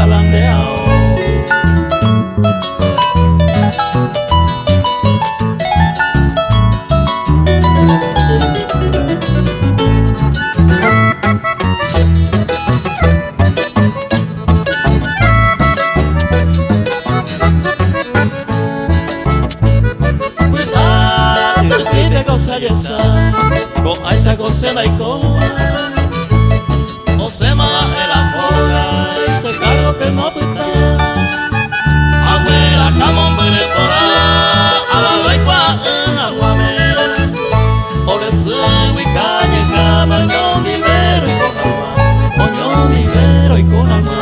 palandeado. Con esa cocena y coa o se me baje la joga y se cargo que no puta abuela jamón beretora abalo y cuan aguame o le subo y caña cama ño mi vero y con agua o ño mi vero y con agua.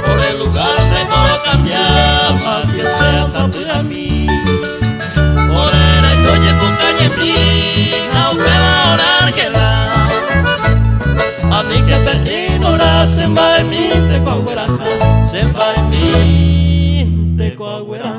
Por el lugar de todo cambiar, más que sea saber a mí. Por el coche pucañe pina, o que va a orar que la. A mí que te ignora, se va en mí, te coagüera, se va en mí, te coagüera.